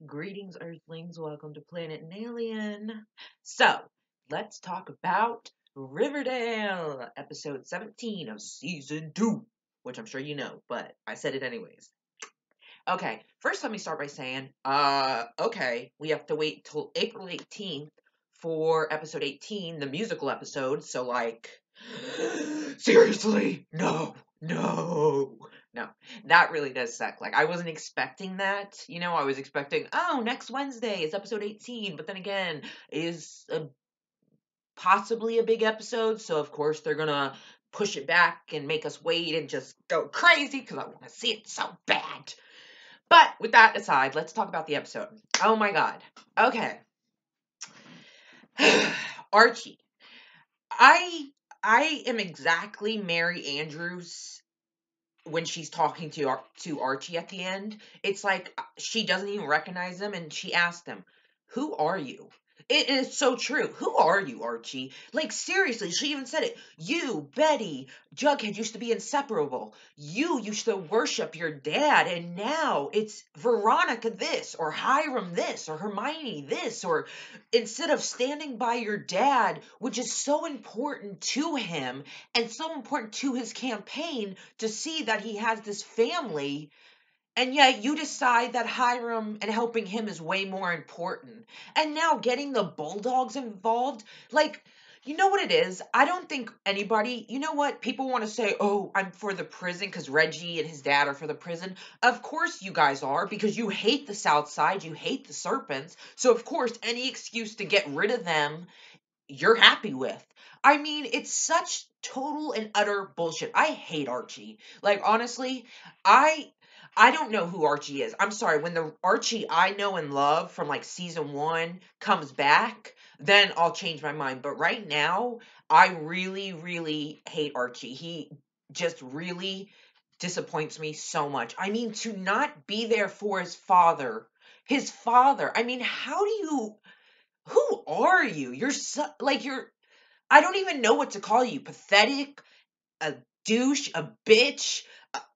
Greetings, Earthlings. Welcome to Planet Alien. So, let's talk about Riverdale, episode 17 of season 2, which I'm sure you know, but I said it anyways. Okay, first let me start by saying, okay, we have to wait till April 18th for episode 18, the musical episode, so seriously, no, that really does suck. Like, I wasn't expecting that, I was expecting, oh, next Wednesday is episode 18, but then again, is possibly a big episode, so of course they're gonna push it back and make us wait and just go crazy, because I want to see it so bad. But with that aside, let's talk about the episode. Oh my god. Okay. Archie. I I am exactly Mary Andrews when she's talking to Archie at the end. It's like she doesn't even recognize him and she asked him, "Who are you?" It is so true. Who are you, Archie? Like, seriously, she even said it. You, Betty, Jughead used to be inseparable. You used to worship your dad, and now it's Veronica this, or Hiram this, or Hermione this, or instead of standing by your dad, which is so important to him and so important to his campaign to see that he has this family, and yet you decide that Hiram and helping him is way more important. And now getting the Bulldogs involved, like, you know what it is? I don't think anybody, you know what? People want to say, oh, I'm for the prison because Reggie and his dad are for the prison. Of course you guys are, because you hate the South Side, you hate the Serpents. So, of course, any excuse to get rid of them, you're happy with. I mean, it's such total and utter bullshit. I hate Archie. Like, honestly, I I don't know who Archie is. I'm sorry. When the Archie I know and love from like season 1 comes back, then I'll change my mind. But right now, I really really hate Archie. He just really disappoints me so much. I mean, to not be there for his father. His father. I mean, how do you, who are you? You're so, like, you're, I don't even know what to call you. Pathetic, a douche, a bitch,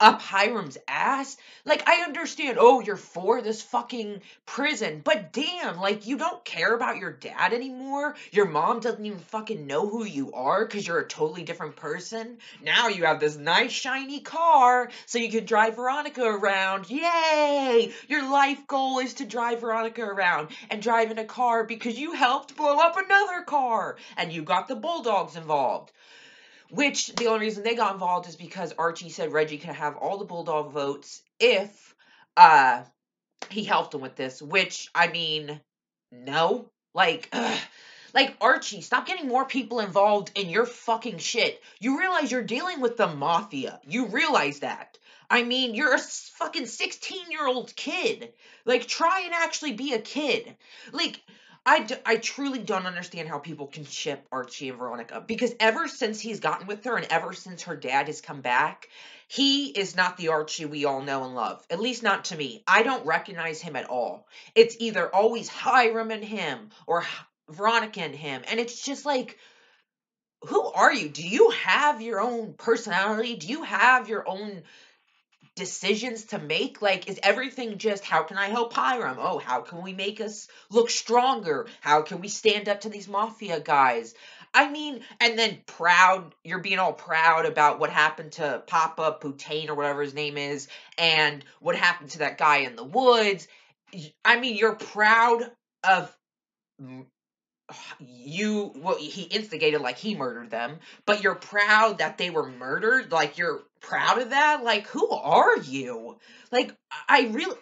up Hiram's ass. Like, I understand, oh, you're for this fucking prison, but damn, like, you don't care about your dad anymore? Your mom doesn't even fucking know who you are because you're a totally different person? Now you have this nice shiny car so you can drive Veronica around. Yay! Your life goal is to drive Veronica around and drive in a car because you helped blow up another car and you got the Bulldogs involved. Which the only reason they got involved is because Archie said Reggie could have all the Bulldog votes if uh he helped him with this. Which, I mean, no. Like, ugh. Like, Archie, stop getting more people involved in your fucking shit. You realize you're dealing with the mafia. You realize that. I mean, you're a fucking 16-year-old kid. Like, try and actually be a kid. Like, I truly don't understand how people can ship Archie and Veronica, because ever since he's gotten with her and ever since her dad has come back, he is not the Archie we all know and love. At least not to me. I don't recognize him at all. It's either always Hiram and him or Veronica and him. And it's just like, who are you? Do you have your own personality? Do you have your own decisions to make? Like, is everything just, how can I help Hiram? Oh, how can we make us look stronger? How can we stand up to these mafia guys? I mean, and then proud, you're being all proud about what happened to Papa Putain or whatever his name is, and what happened to that guy in the woods. I mean, you're proud of you, well, he instigated, like, he murdered them, but you're proud that they were murdered. Like, you're proud of that. Like, who are you? Like, I really,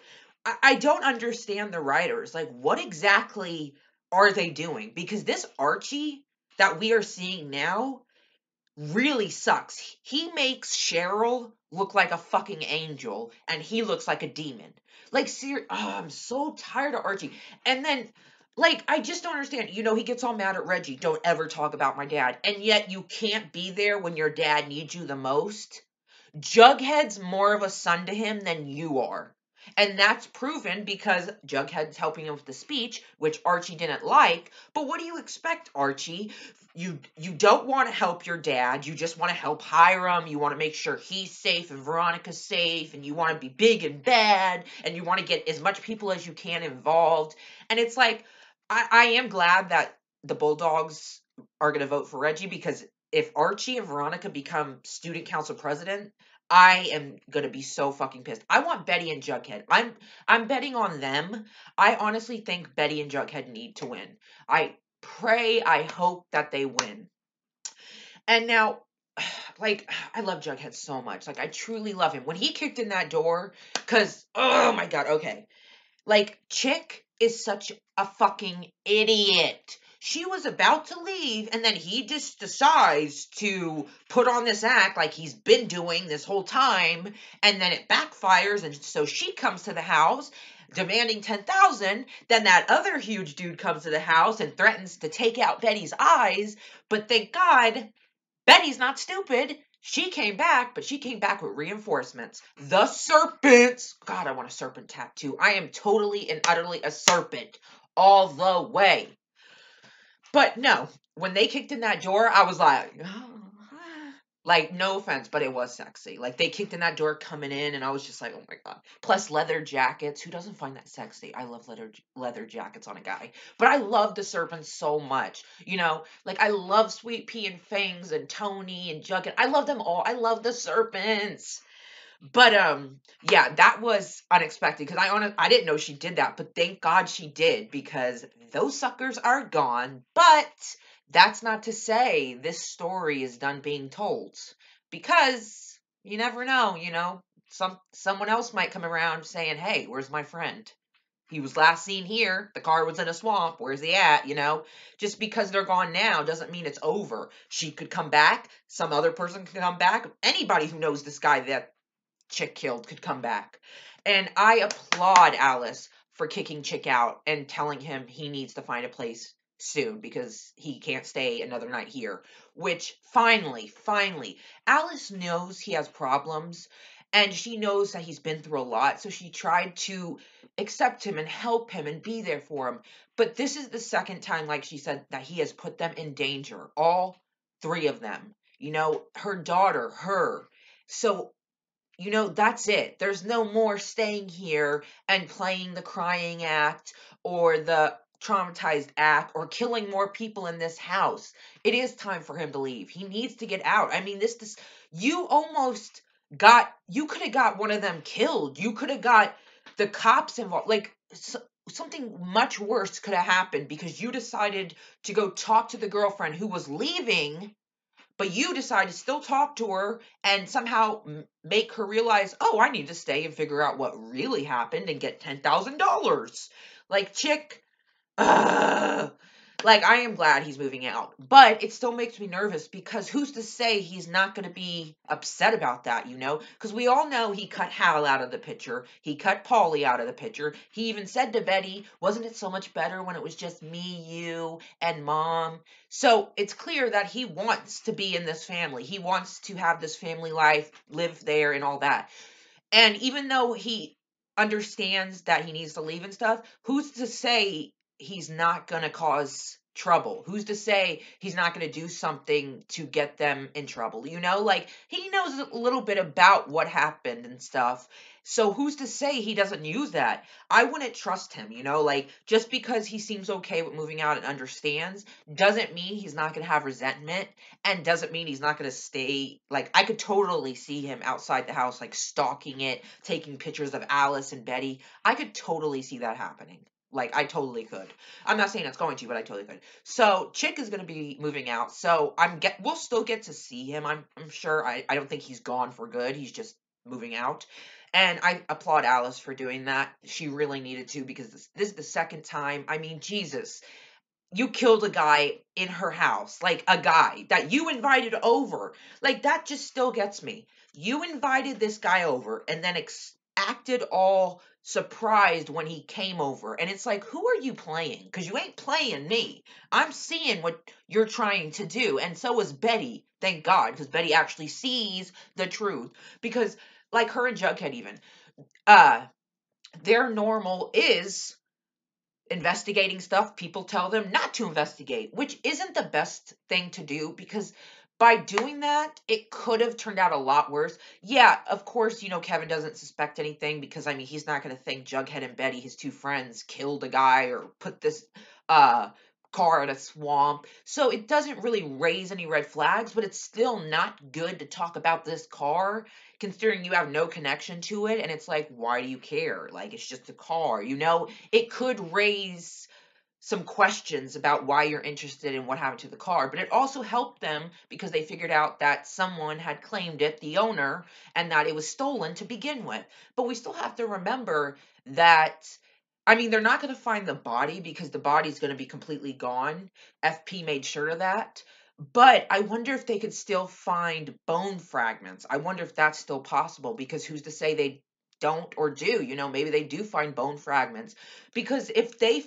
I don't understand the writers. Like, what exactly are they doing? Because this Archie that we are seeing now really sucks. He makes Cheryl look like a fucking angel and he looks like a demon. Like, I'm so tired of Archie. And then, like, I just don't understand. He gets all mad at Reggie. Don't ever talk about my dad. And yet you can't be there when your dad needs you the most. Jughead's more of a son to him than you are. And that's proven because Jughead's helping him with the speech, which Archie didn't like. But what do you expect, Archie? You don't want to help your dad. You just want to help Hiram. You want to make sure he's safe and Veronica's safe, and you want to be big and bad, and you want to get as much people as you can involved. And it's like, I am glad that the Bulldogs are going to vote for Reggie, because if Archie and Veronica become student council president, I am gonna be so fucking pissed. I want Betty and Jughead. I'm betting on them. I honestly think Betty and Jughead need to win. I pray, I hope that they win. And now, like, I love Jughead so much. Like, I truly love him. When he kicked in that door, because, oh my god, okay. Like, Chick is such a fucking idiot. She was about to leave, and then he just decides to put on this act like he's been doing this whole time, and then it backfires, and so she comes to the house demanding 10,000. Then that other huge dude comes to the house and threatens to take out Betty's eyes, but thank God Betty's not stupid. She came back, but she came back with reinforcements. The serpents. God, I want a serpent tattoo. I am totally and utterly a serpent all the way. But no, when they kicked in that door, I was like, like, no offense, but it was sexy. Like, they kicked in that door coming in, and I was just like, oh my god. Plus, leather jackets. Who doesn't find that sexy? I love leather jackets on a guy. But I love the serpents so much. You know, like, I love Sweet Pea and Fangs and Tony and Jughead. I love them all. I love the serpents. But yeah, that was unexpected, because I didn't know she did that, but thank God she did, because those suckers are gone. But that's not to say this story is done being told, because you never know, someone else might come around saying, "Hey, where's my friend? He was last seen here. The car was in a swamp. Where's he at?" Just because they're gone now doesn't mean it's over. She could come back. Some other person could come back. Anybody who knows this guy that Chick killed could come back. And I applaud Alice for kicking Chick out and telling him he needs to find a place soon because he can't stay another night here. Which finally, Alice knows he has problems, and she knows that he's been through a lot, so she tried to accept him and help him and be there for him. But this is the second time, like she said, that he has put them in danger. All three of them. Her daughter, her. So that's it. There's no more staying here and playing the crying act or the traumatized act or killing more people in this house. It is time for him to leave. He needs to get out. I mean, you almost you could have got one of them killed. You could have got the cops involved. Like, something much worse could have happened because you decided to go talk to the girlfriend who was leaving, but you decide to still talk to her and somehow make her realize, oh, I need to stay and figure out what really happened and get $10,000. Like, Chick, ugh. Like, I am glad he's moving out, but it still makes me nervous because who's to say he's not going to be upset about that, Because we all know he cut Hal out of the picture. He cut Paulie out of the picture. He even said to Betty, wasn't it so much better when it was just me, you, and Mom? So it's clear that he wants to be in this family. He wants to have this family life, live there, and all that. And even though he understands that he needs to leave and stuff, who's to say he's not going to cause trouble? Who's to say he's not going to do something to get them in trouble? Like, he knows a little bit about what happened and stuff. So who's to say he doesn't use that? I wouldn't trust him, like, just because he seems okay with moving out and understands doesn't mean he's not going to have resentment, and doesn't mean he's not going to stay. Like, I could totally see him outside the house, like, stalking it, taking pictures of Alice and Betty. I could totally see that happening. Like, I totally could. I'm not saying it's going to, but I totally could. So Chick is going to be moving out. So we'll still get to see him. I'm sure. I don't think he's gone for good. He's just moving out. And I applaud Alice for doing that. She really needed to, because this is the second time. I mean, Jesus, you killed a guy in her house, like a guy that you invited over. Like, that just still gets me. You invited this guy over and then acted all surprised when he came over. And it's like, who are you playing? Because you ain't playing me. I'm seeing what you're trying to do. And so is Betty. Thank God, because Betty actually sees the truth. Because, like, her and Jughead even, uh, Their normal is investigating stuff people tell them not to investigate, which isn't the best thing to do because by doing that, it could have turned out a lot worse. Yeah, of course, Kevin doesn't suspect anything because, I mean, he's not going to think Jughead and Betty, his two friends, killed a guy or put this uh, car in a swamp. So it doesn't really raise any red flags, but it's still not good to talk about this car considering you have no connection to it. And it's like, why do you care? Like, it's just a car. It could raise some questions about why you're interested in what happened to the car, but it also helped them because they figured out that someone had claimed it, the owner, and that it was stolen to begin with. But we still have to remember that, I mean, they're not going to find the body because the body's going to be completely gone. FP made sure of that. But I wonder if they could still find bone fragments. I wonder if that's still possible because who's to say they don't or do? Maybe they do find bone fragments. Because if they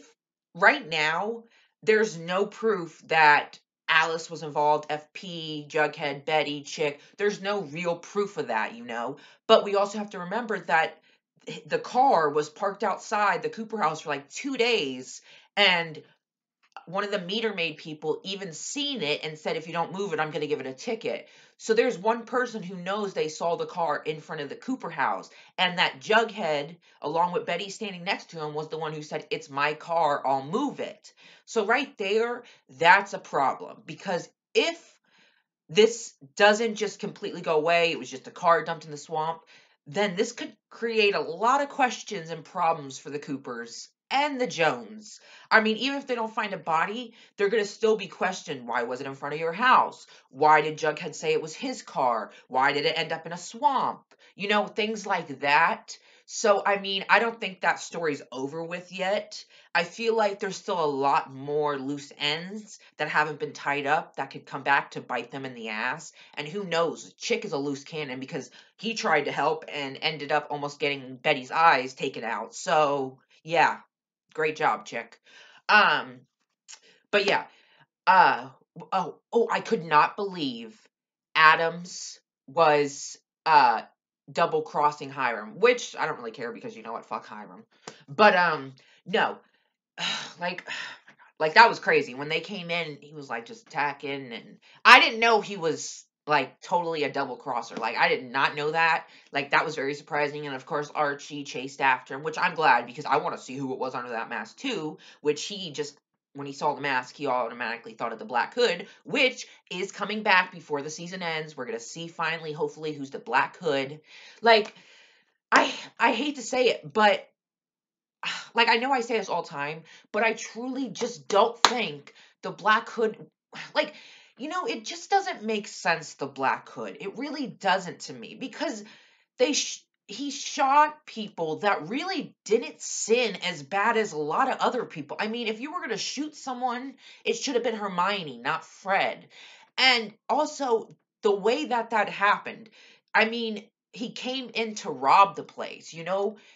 right now, there's no proof that Alice was involved, FP, Jughead, Betty, Chick. There's no real proof of that. But we also have to remember that the car was parked outside the Cooper house for like 2 days, and one of the meter maid people even seen it and said, if you don't move it, I'm going to give it a ticket. So there's one person who knows they saw the car in front of the Cooper house. And that Jughead, along with Betty standing next to him, was the one who said, it's my car, I'll move it. So right there, that's a problem. Because if this doesn't just completely go away, it was just a car dumped in the swamp, then this could create a lot of questions and problems for the Coopers and the Jones. I mean, even if they don't find a body, they're going to still be questioned. Why was it in front of your house? Why did Jughead say it was his car? Why did it end up in a swamp? Things like that. So, I mean, I don't think that story's over with yet. I feel like there's still a lot more loose ends that haven't been tied up that could come back to bite them in the ass. And who knows? Chick is a loose cannon because he tried to help and ended up almost getting Betty's eyes taken out. So, yeah, great job, Chick. Um, but yeah, uh, oh, I could not believe Adams was double crossing Hiram, which I don't really care because you know what, fuck Hiram. But no, like like that was crazy. When they came in, he was like just attacking, and I didn't know he was like totally a double crosser. Like I did not know that. Like that was very surprising. And of course, Archie chased after him, which I'm glad because I want to see who it was under that mask too. Which he just when he saw the mask, he automatically thought of the Black Hood, which is coming back before the season ends. We're gonna see finally, hopefully, who's the Black Hood. Like I hate to say it, but like I know I say this all the time, but I truly just don't think the Black Hood, like, it just doesn't make sense, the Black Hood. It really doesn't to me because he shot people that really didn't sin as bad as a lot of other people. I mean, if you were going to shoot someone, it should have been Hermione, not Fred. And also, the way that happened, I mean, he came in to rob the place.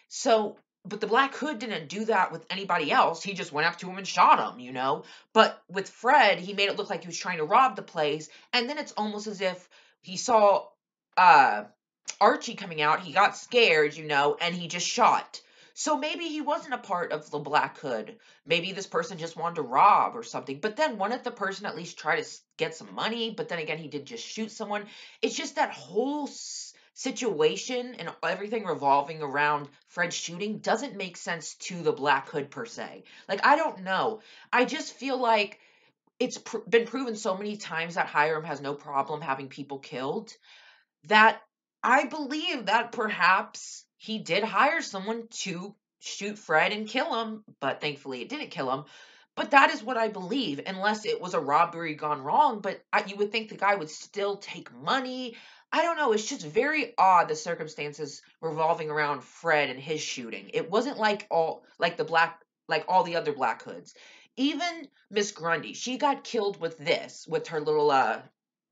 So, but the Black Hood didn't do that with anybody else. He just went up to him and shot him. But with Fred, he made it look like he was trying to rob the place. And then it's almost as if he saw uh Archie coming out, he got scared, and he just shot. So maybe he wasn't a part of the Black Hood. Maybe this person just wanted to rob or something. But then wouldn't the person at least try to get some money? But then again, he did just shoot someone. It's just that whole situation and everything revolving around Fred shooting doesn't make sense to the Black Hood per se. Like, I don't know. I just feel like it's been proven so many times that Hiram has no problem having people killed that I believe that perhaps he did hire someone to shoot Fred and kill him, but thankfully it didn't kill him. But that is what I believe, unless it was a robbery gone wrong. But you would think the guy would still take money. I don't know. It's just very odd the circumstances revolving around Fred and his shooting. It wasn't like all the other Black Hoods. Even Miss Grundy, she got killed with her little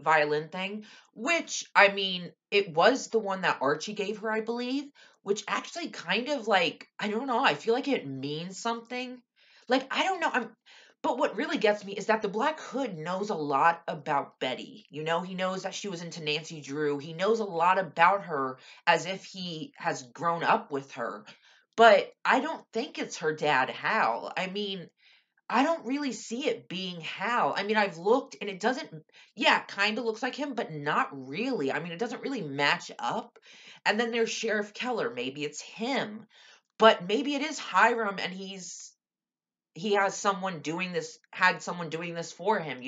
violin thing, which, I mean, it was the one that Archie gave her, I believe, which actually kind of like, I don't know, I feel like it means something. Like, I don't know, but what really gets me is that the Black Hood knows a lot about Betty. He knows that she was into Nancy Drew. He knows a lot about her as if he has grown up with her. but I don't think it's her dad, Hal. I mean, I don't really see it being Hal. I mean, I've looked and it doesn't, yeah, kind of looks like him, but not really. I mean, it doesn't really match up. And then there's Sheriff Keller. Maybe it's him, but maybe it is Hiram and he has someone doing this, had someone doing this for him,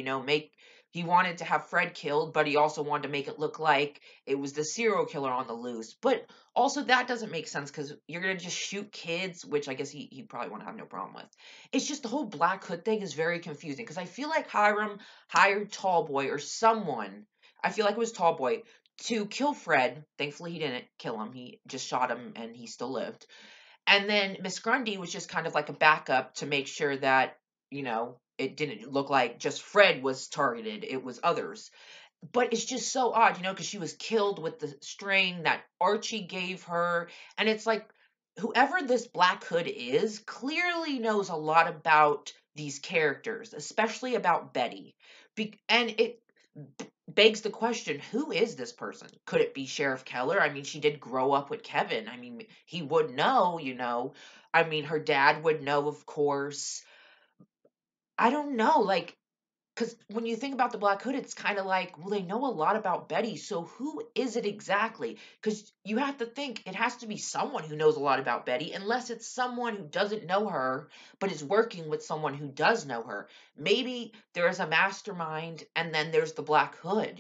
he wanted to have Fred killed, but he also wanted to make it look like it was the serial killer on the loose. But also that doesn't make sense because you're gonna just shoot kids, which I guess he probably won't have no problem with. It's just the whole Black Hood thing is very confusing because I feel like Hiram hired Tallboy or someone, I feel like it was Tallboy, to kill Fred. Thankfully he didn't kill him. He just shot him and he still lived. And then Miss Grundy was just kind of like a backup to make sure that, it didn't look like just Fred was targeted, it was others. But it's just so odd, because she was killed with the string that Archie gave her. And it's like, whoever this Black Hood is clearly knows a lot about these characters, especially about Betty. And it begs the question, who is this person? Could it be Sheriff Keller? I mean, she did grow up with Kevin. I mean, he would know. I mean, her dad would know, of course. I don't know. Like, because when you think about the Black Hood, it's kind of like, well, they know a lot about Betty, so who is it exactly? Because you have to think it has to be someone who knows a lot about Betty, unless it's someone who doesn't know her, but is working with someone who does know her. Maybe there is a mastermind, and then there's the Black Hood.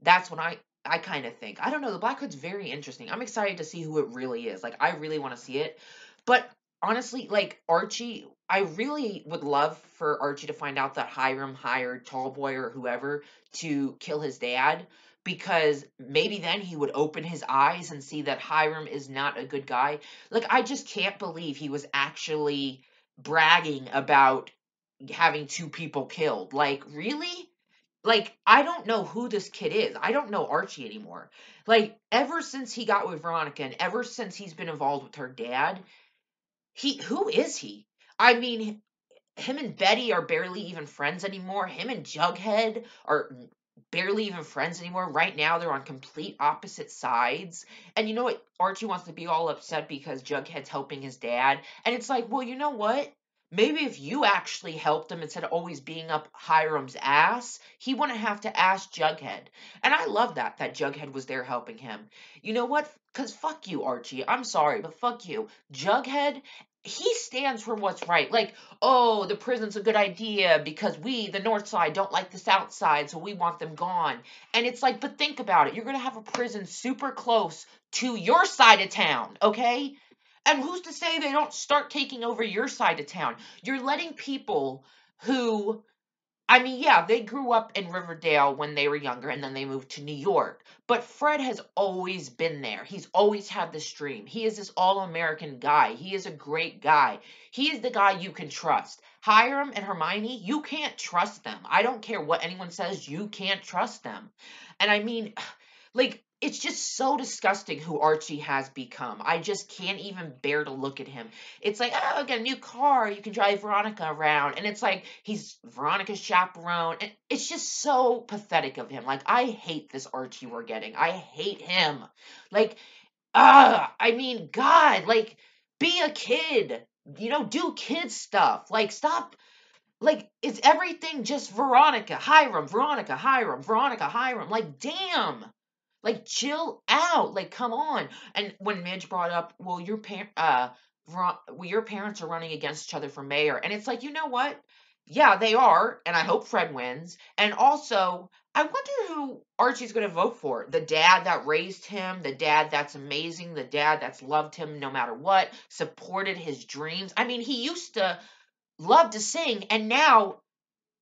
That's what I kind of think. I don't know. The Black Hood's very interesting. I'm excited to see who it really is. Like, I really want to see it. But honestly, like Archie, I really would love for Archie to find out that Hiram hired Tallboy or whoever to kill his dad, because maybe then he would open his eyes and see that Hiram is not a good guy. Like, I just can't believe he was actually bragging about having two people killed. Like, really? Like, I don't know who this kid is. I don't know Archie anymore. Like, ever since he got with Veronica and ever since he's been involved with her dad, who is he? I mean, him and Betty are barely even friends anymore. Him and Jughead are barely even friends anymore. Right now, they're on complete opposite sides. And you know what? Archie wants to be all upset because Jughead's helping his dad. And it's like, well, you know what? Maybe if you actually helped him instead of always being up Hiram's ass, he wouldn't have to ask Jughead. And I love that Jughead was there helping him. You know what? Because fuck you, Archie. I'm sorry, but fuck you. Jughead, he stands for what's right. Like, oh, the prison's a good idea because we, the North Side, don't like the South Side, so we want them gone. And it's like, but think about it. You're going to have a prison super close to your side of town, okay? And who's to say they don't start taking over your side of town? You're letting people who, I mean, yeah, they grew up in Riverdale when they were younger and then they moved to New York. But Fred has always been there. He's always had this dream. He is this all American guy. He is a great guy. He is the guy you can trust. Hiram and Hermione, you can't trust them. I don't care what anyone says, you can't trust them. And I mean, like, it's just so disgusting who Archie has become. I just can't even bear to look at him. It's like, oh, I got a new car. You can drive Veronica around. And it's like he's Veronica's chaperone. And it's just so pathetic of him. Like, I hate this Archie we're getting. I hate him. Like, I mean, God, like, be a kid. Do kid stuff. Like, stop. Like, is everything just Veronica, Hiram, Veronica, Hiram, Veronica, Hiram? Like, damn. Like, chill out. Like, come on. And when Midge brought up, well, your parents are running against each other for mayor, and it's like, you know what? Yeah, they are, and I hope Fred wins. And also, I wonder who Archie's going to vote for. The dad that raised him, the dad that's amazing, the dad that's loved him no matter what, supported his dreams. I mean, he used to love to sing, and now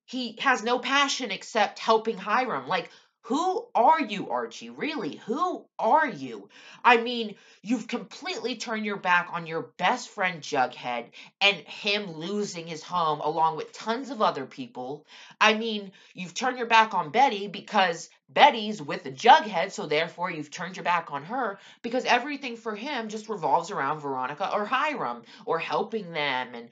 he has no passion except helping Hiram. Like, who are you, Archie? Really, who are you? I mean, you've completely turned your back on your best friend Jughead and him losing his home along with tons of other people. I mean, you've turned your back on Betty because Betty's with the Jughead, so therefore you've turned your back on her because everything for him just revolves around Veronica or Hiram or helping them and,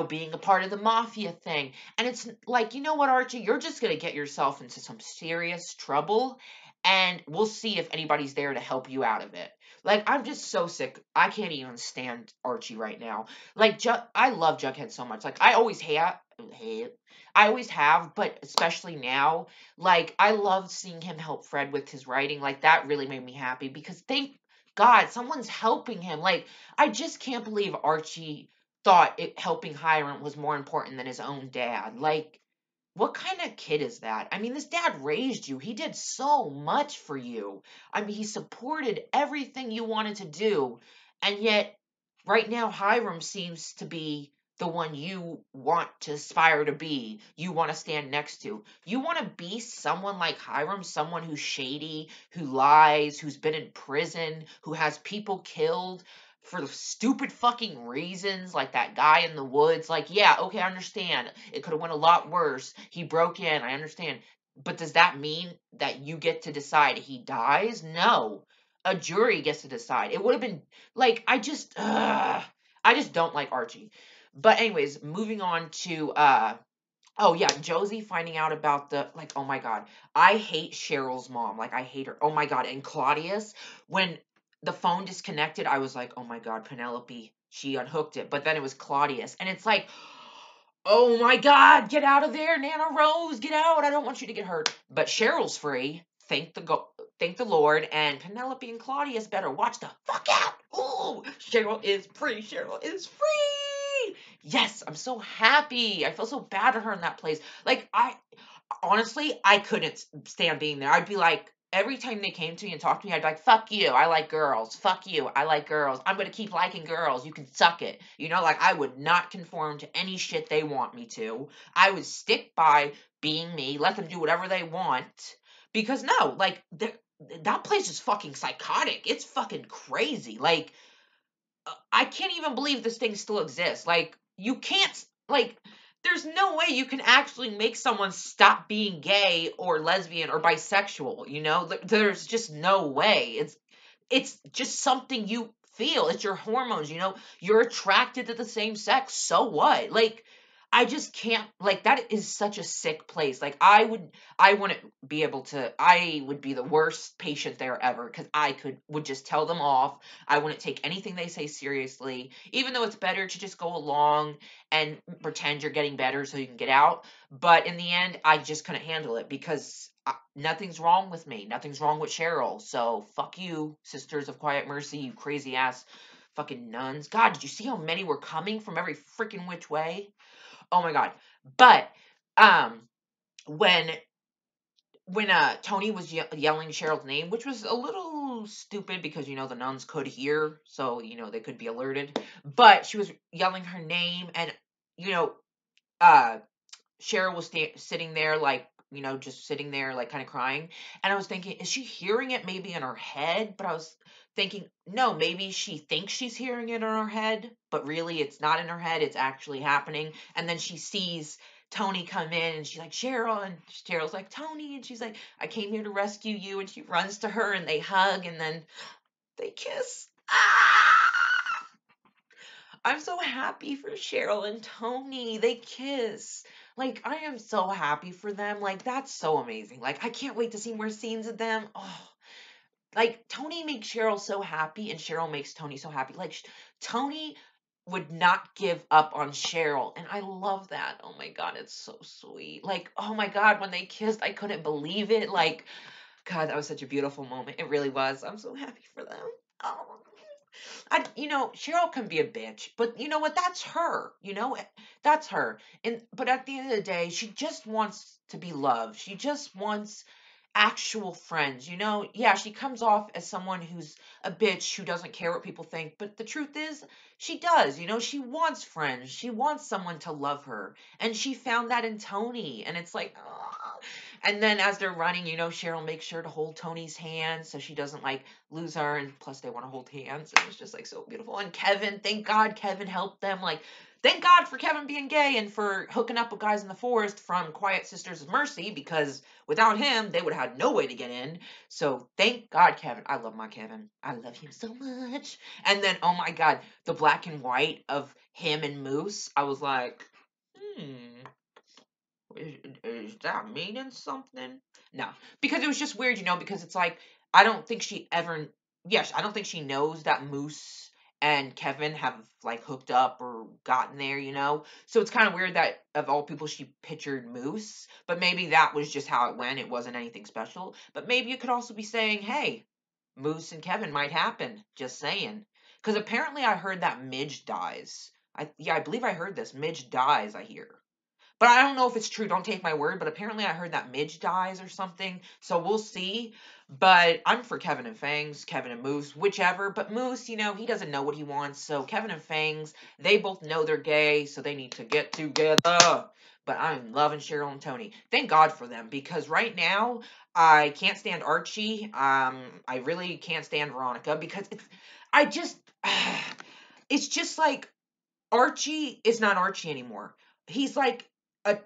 being a part of the mafia thing. And it's like, you know what, Archie? You're just going to get yourself into some serious trouble, and we'll see if anybody's there to help you out of it. Like, I'm just so sick. I can't even stand Archie right now. Like, I love Jughead so much. Like, I always have, but especially now. Like, I love seeing him help Fred with his writing. Like, that really made me happy because thank God someone's helping him. Like, I just can't believe Archie thought helping Hiram was more important than his own dad. Like, what kind of kid is that? I mean, this dad raised you. He did so much for you. I mean, he supported everything you wanted to do. And yet, right now, Hiram seems to be the one you want to aspire to be, you want to stand next to. You want to be someone like Hiram, someone who's shady, who lies, who's been in prison, who has people killed for stupid fucking reasons, like that guy in the woods. Like, yeah, okay, I understand. It could have went a lot worse. He broke in, I understand. But does that mean that you get to decide he dies? No. A jury gets to decide. It would have been like I just don't like Archie. But anyways, moving on to oh yeah, Josie finding out about the like, oh my god. I hate Cheryl's mom. Like, I hate her. Oh my god. And Claudius, when the phone disconnected, I was like, oh my god, Penelope. She unhooked it. But then it was Claudius. And it's like, oh my god, get out of there, Nana Rose, get out. I don't want you to get hurt. But Cheryl's free. Thank the Lord. And Penelope and Claudius better watch the fuck out. Ooh, Cheryl is free. Cheryl is free. Yes, I'm so happy. I feel so bad for her in that place. Like, I honestly, I couldn't stand being there. I'd be like, every time they came to me and talked to me, I'd be like, fuck you, I like girls. Fuck you, I like girls. I'm gonna keep liking girls. You can suck it. You know, like, I would not conform to any shit they want me to. I would stick by being me, let them do whatever they want. Because no, like, that place is fucking psychotic. It's fucking crazy. Like, I can't even believe this thing still exists. Like, you can't, like, there's no way you can actually make someone stop being gay or lesbian or bisexual, you know? There's just no way. It's just something you feel. It's your hormones, you know? You're attracted to the same sex. So what? Like, I just can't, like, that is such a sick place. Like, I wouldn't be able to, I would be the worst patient there ever because would just tell them off. I wouldn't take anything they say seriously, even though it's better to just go along and pretend you're getting better so you can get out. But in the end, I just couldn't handle it because nothing's wrong with me. Nothing's wrong with Cheryl. So fuck you, Sisters of Quiet Mercy, you crazy ass fucking nuns. God, did you see how many were coming from every freaking which way? Oh my god. But um when Tony was yelling Cheryl's name, which was a little stupid because you know the nuns could hear, so you know they could be alerted. But she was yelling her name, and you know, uh, Cheryl was sitting there like you know just sitting there like kind of crying, and I was thinking, is she hearing it maybe in her head? But I was thinking, no, maybe she thinks she's hearing it in her head, but really it's not in her head. It's actually happening, and then she sees Tony come in and she's like, Cheryl, and Cheryl's like, Tony, and she's like, I came here to rescue you, and she runs to her and they hug and then they kiss. Ah! I'm so happy for Cheryl and Tony. They kiss. Like, I am so happy for them. Like, that's so amazing. Like, I can't wait to see more scenes of them. Oh, like, Tony makes Cheryl so happy, and Cheryl makes Tony so happy. Like, Tony would not give up on Cheryl, and I love that. Oh my god, it's so sweet. Like, oh my god, when they kissed, I couldn't believe it. Like, God, that was such a beautiful moment. It really was. I'm so happy for them. Oh, you know, Cheryl can be a bitch, but you know what? That's her. You know, that's her. And but at the end of the day, she just wants to be loved. She just wants actual friends. You know, yeah, she comes off as someone who's a bitch who doesn't care what people think, but the truth is, she does. You know, she wants friends. She wants someone to love her, and she found that in Tony. And it's like, ah. And then as they're running, you know, Cheryl makes sure to hold Tony's hand so she doesn't like lose her. And plus, they want to hold hands. And it's just like so beautiful. And Kevin, thank God Kevin helped them. Like, thank God for Kevin being gay and for hooking up with guys in the forest from Quiet Sisters of Mercy because without him, they would have had no way to get in. So thank God, Kevin. I love my Kevin. I love him so much. And then, oh my God, the black and white of him and Moose. I was like, hmm. Is that meaning something? No, because it was just weird, you know, because it's like, I don't think she ever yes, I don't think she knows that Moose and Kevin have like hooked up or gotten there, you know? So it's kind of weird that of all people she pictured Moose, but maybe that was just how it went. It wasn't anything special. But maybe it could also be saying, hey, Moose and Kevin might happen. Just saying. Because apparently I heard that Midge dies. I believe I heard this. Midge dies, I hear. But I don't know if it's true. Don't take my word. But apparently, I heard that Midge dies or something. So we'll see. But I'm for Kevin and Fangs, Kevin and Moose, whichever. But Moose, he doesn't know what he wants. So Kevin and Fangs, they both know they're gay. So they need to get together. But I'm loving Cheryl and Tony. Thank God for them. Because right now, I can't stand Archie. I really can't stand Veronica. Because I just, it's just like Archie is not Archie anymore. He's like a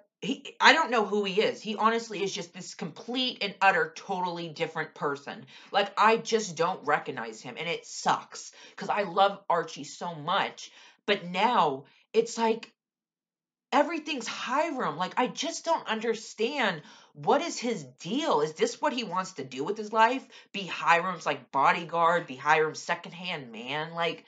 I don't know who he is. He honestly is just this complete and utter totally different person. Like I just don't recognize him and it sucks cuz I love Archie so much. But now it's like everything's Hiram. Like I just don't understand what is his deal? Is this what he wants to do with his life? Be Hiram's like bodyguard, be Hiram's secondhand man? Like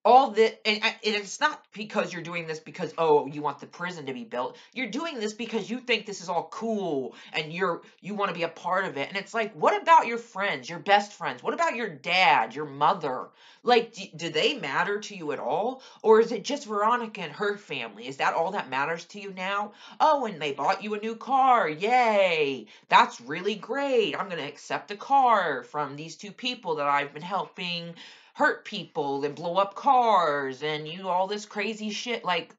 all the and it's not because you're doing this because oh you want the prison to be built. You're doing this because you think this is all cool and you want to be a part of it. And it's like, what about your friends, your best friends? What about your dad, your mother? Like, do they matter to you at all, or is it just Veronica and her family? Is that all that matters to you now? Oh, and they bought you a new car, yay! That's really great. I'm gonna accept a car from these two people that I've been helping hurt people and blow up cars and all this crazy shit. Like,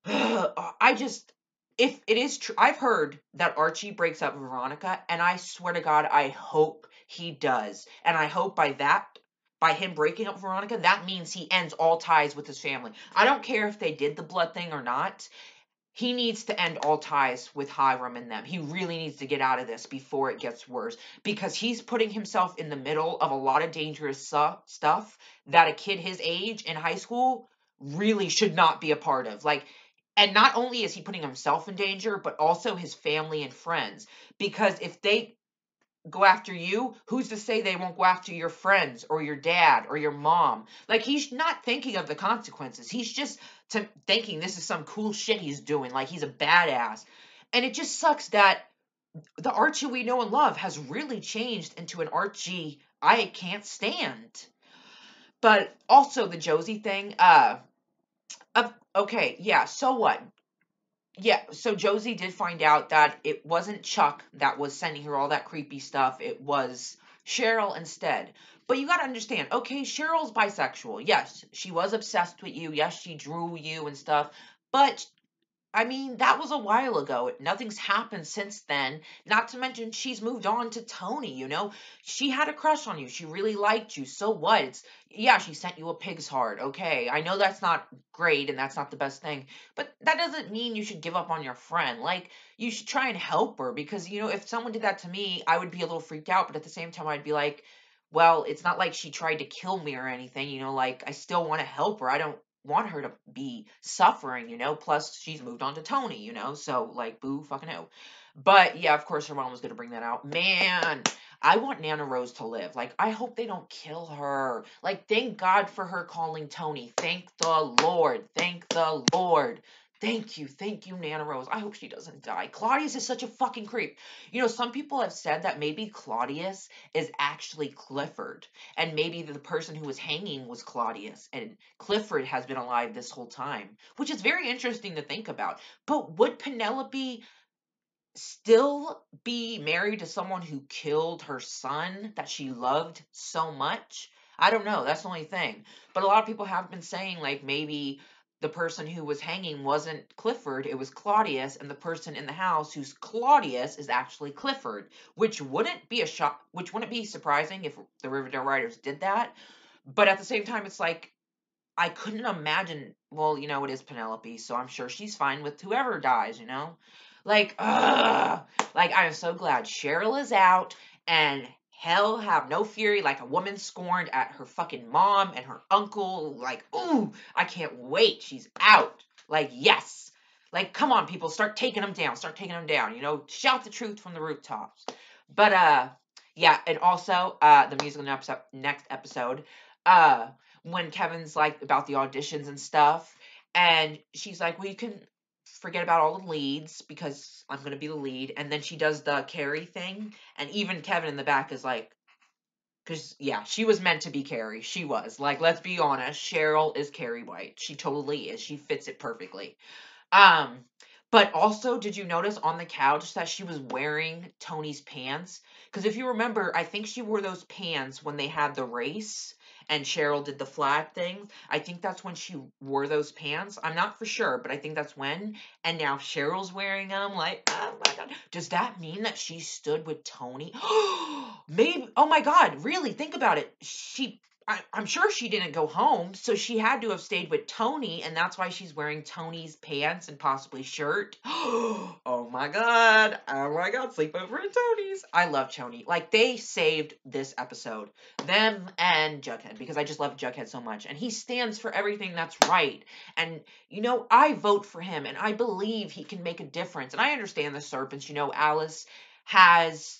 I just, if it is true, I've heard that Archie breaks up with Veronica, and I swear to God, I hope he does. And I hope by him breaking up with Veronica, that means he ends all ties with his family. I don't care if they did the blood thing or not. He needs to end all ties with Hiram and them. He really needs to get out of this before it gets worse because he's putting himself in the middle of a lot of dangerous stuff that a kid his age in high school really should not be a part of. Like, and not only is he putting himself in danger, but also his family and friends. Because if they go after you, who's to say they won't go after your friends or your dad or your mom? Like he's not thinking of the consequences. He's just thinking this is some cool shit he's doing. Like he's a badass. And it just sucks that the Archie we know and love has really changed into an Archie I can't stand. But also the Josie thing. Okay, yeah. So what? Yeah, so Josie did find out that it wasn't Chuck that was sending her all that creepy stuff. It was Cheryl instead. But you gotta understand, okay, Cheryl's bisexual. Yes, she was obsessed with you. Yes, she drew you and stuff. But I mean, that was a while ago. Nothing's happened since then. Not to mention, she's moved on to Tony. She had a crush on you. She really liked you. So what? Yeah, she sent you a pig's heart. Okay, I know that's not great and that's not the best thing, but that doesn't mean you should give up on your friend. Like, you should try and help her because, if someone did that to me, I would be a little freaked out, but at the same time, I'd be like, well, it's not like she tried to kill me or anything, like, I still want to help her. I don't want her to be suffering. Plus, she's moved on to Tony. So, like, boo fucking who. But, yeah, of course, her mom was going to bring that out. Man, I want Nana Rose to live. Like, I hope they don't kill her. Like, thank God for her calling Tony. Thank the Lord. Thank the Lord. Thank you, Nana Rose. I hope she doesn't die. Claudius is such a fucking creep. Some people have said that maybe Claudius is actually Clifford, and maybe the person who was hanging was Claudius, and Clifford has been alive this whole time, which is very interesting to think about. But would Penelope still be married to someone who killed her son that she loved so much? I don't know. That's the only thing. But a lot of people have been saying, like, maybe the person who was hanging wasn't Clifford, it was Claudius, and the person in the house who's Claudius is actually Clifford, which wouldn't be which wouldn't be surprising if the Riverdale writers did that. But at the same time, it's like, I couldn't imagine. Well, it is Penelope, so I'm sure she's fine with whoever dies. Like, ugh. Like, I am so glad Cheryl is out and hell have no fury like a woman scorned at her fucking mom and her uncle. Like, ooh, I can't wait. She's out. Like, yes. Like, come on, people, start taking them down. Start taking them down. Shout the truth from the rooftops. But, Yeah, and also the music in the next episode, uh, when Kevin's like about the auditions and stuff, and she's like, "Well, you can forget about all the leads because I'm gonna be the lead," and then she does the Carrie thing, and even Kevin in the back is like, "Cause yeah, she was meant to be Carrie. She was like, let's be honest, Cheryl is Carrie White. She totally is. She fits it perfectly." Um, but also, did you notice on the couch that she was wearing Tony's pants? Because if you remember, I think she wore those pants when they had the race and Cheryl did the flag thing. I think that's when she wore those pants. I'm not for sure, but I think that's when. And now Cheryl's wearing them. Like, oh my God. Does that mean that she stood with Tony? Maybe. Oh my God. Really? Think about it. I'm sure she didn't go home, so she had to have stayed with Tony, and that's why she's wearing Tony's pants and possibly shirt. Oh my God. Oh my God. Sleepover at Tony's. I love Tony. Like, they saved this episode. Them and Jughead, because I just love Jughead so much. And he stands for everything that's right. And, I vote for him, and I believe he can make a difference. And I understand the serpents. Alice has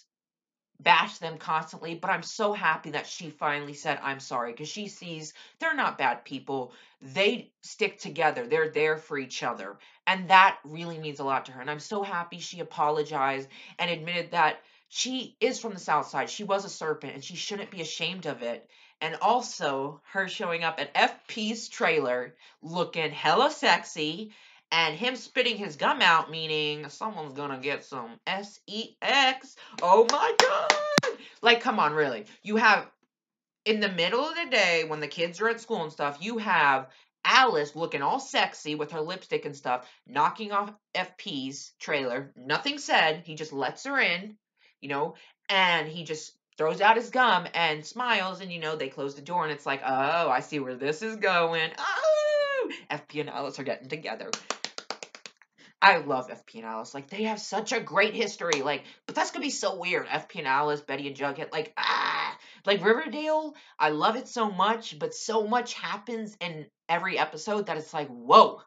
bash them constantly, but I'm so happy that she finally said, I'm sorry, because she sees they're not bad people. They stick together, they're there for each other. And that really means a lot to her. And I'm so happy she apologized and admitted that she is from the South Side. She was a serpent and she shouldn't be ashamed of it. And also, her showing up at FP's trailer looking hella sexy and him spitting his gum out, meaning someone's gonna get some sex. Oh my God. Like, come on, really. You have, in the middle of the day, when the kids are at school and stuff, you have Alice looking all sexy with her lipstick and stuff, knocking off FP's trailer. Nothing said. He just lets her in, you know, and he just throws out his gum and smiles, and, they close the door, and it's like, oh, I see where this is going. Oh, FP and Alice are getting together. I love FP and Alice. Like, they have such a great history. Like, but that's gonna be so weird. FP and Alice, Betty and Jughead. Like Riverdale. I love it so much, but so much happens in every episode that it's like, whoa,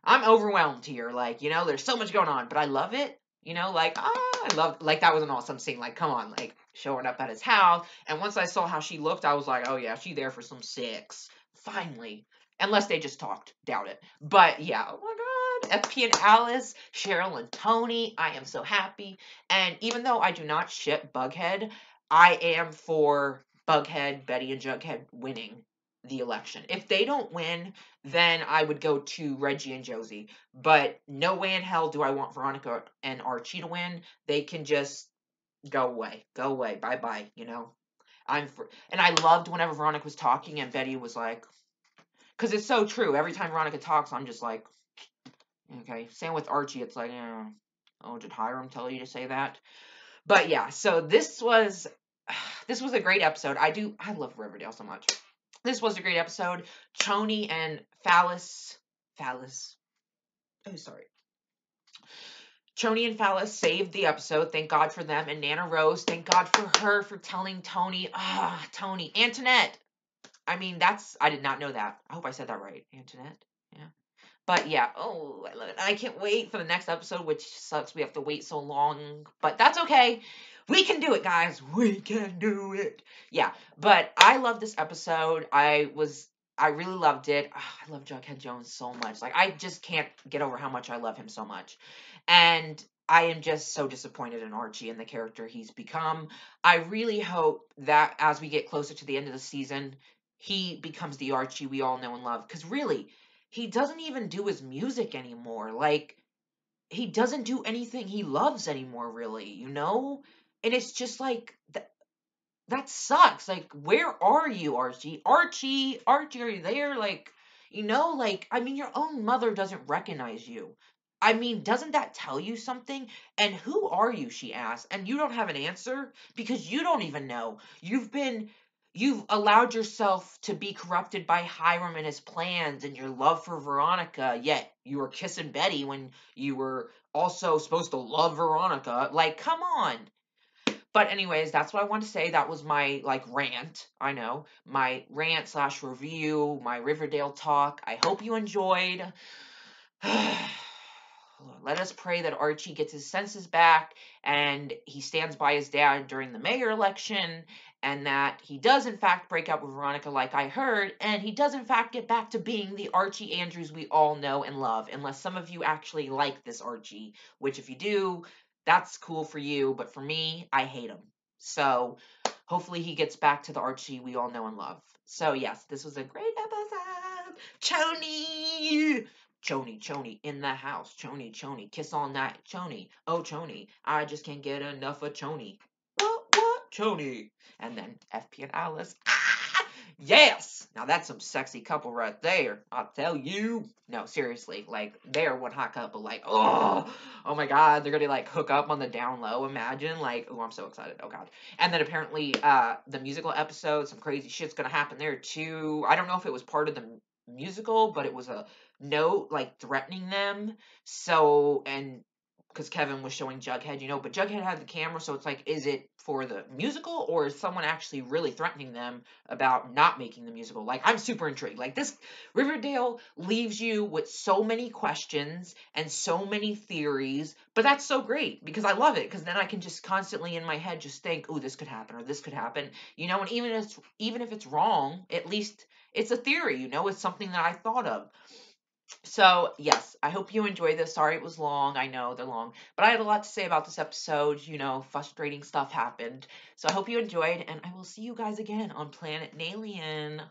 I'm overwhelmed here. Like, there's so much going on, but I love it. I love, like, that was an awesome scene. Like, come on, like, showing up at his house. And once I saw how she looked, I was like, oh yeah, she there for some sex. Finally. Unless they just talked. Doubt it. But yeah, oh my God. FP and Alice, Cheryl and Tony. I am so happy. And even though I do not ship Bughead, I am for Bughead, Betty, and Jughead winning the election. If they don't win, then I would go to Reggie and Josie. But no way in hell do I want Veronica and Archie to win. They can just go away. Go away. Bye bye. And I loved whenever Veronica was talking and Betty was like, because it's so true. Every time Veronica talks, I'm just like, okay. Same with Archie. It's like, oh, did Hiram tell you to say that? But yeah, so this was a great episode. I love Riverdale so much. This was a great episode. Choni and Phallus. Oh, sorry. Choni and Phallus saved the episode. Thank God for them. And Nana Rose, thank God for her for telling Tony. Tony. Antoinette. I mean, I did not know that. I hope I said that right. Antoinette. Yeah. But yeah, oh, I love it. I can't wait for the next episode, which sucks. We have to wait so long, but that's okay. We can do it, guys. We can do it. Yeah, but I love this episode. I really loved it. I love Jughead Jones so much. Like, I just can't get over how much I love him so much. And I am just so disappointed in Archie and the character he's become. I really hope that as we get closer to the end of the season, he becomes the Archie we all know and love. Because really, he doesn't even do his music anymore. Like, he doesn't do anything he loves anymore, really. And it's just like, that sucks. Like, where are you, Archie? Archie, are you there? Like, I mean, your own mother doesn't recognize you. I mean, doesn't that tell you something? And who are you, she asks. And you don't have an answer because you don't even know. You've allowed yourself to be corrupted by Hiram and his plans and your love for Veronica, yet you were kissing Betty when you were also supposed to love Veronica. Like, come on. But anyways, that's what I want to say. That was my, like, rant. I know. My rant slash review, my Riverdale talk. I hope you enjoyed. let us pray that Archie gets his senses back and he stands by his dad during the mayor election, and that he does in fact break up with Veronica like I heard, and he does in fact get back to being the Archie Andrews we all know and love, unless some of you actually like this Archie, which if you do, that's cool for you, but for me, I hate him. So hopefully he gets back to the Archie we all know and love. So yes, this was a great episode. Choni! Choni, Choni, in the house. Choni, Choni, kiss all night. Choni, oh Choni, I just can't get enough of Choni. What, Choni? And then FP and Alice. Ah, yes! Now that's some sexy couple right there. I'll tell you. No, seriously, like they're one hot couple. Like, oh my God, they're gonna like hook up on the down low. Imagine, like, oh, I'm so excited. Oh God. And then apparently, the musical episode, some crazy shit's gonna happen there too. I don't know if it was part of the musical, but it was a note like threatening them. So, and because Kevin was showing Jughead, but Jughead had the camera, so it's like, is it for the musical or is someone actually really threatening them about not making the musical? Like, I'm super intrigued. Like, this Riverdale leaves you with so many questions and so many theories, but that's so great because I love it because then I can just constantly in my head just think, oh, this could happen or this could happen, and even if it's wrong, at least it's a theory, it's something that I thought of. So, yes, I hope you enjoyed this. Sorry it was long. I know they're long. But I had a lot to say about this episode. Frustrating stuff happened. So I hope you enjoyed, and I will see you guys again on Planet Nalien.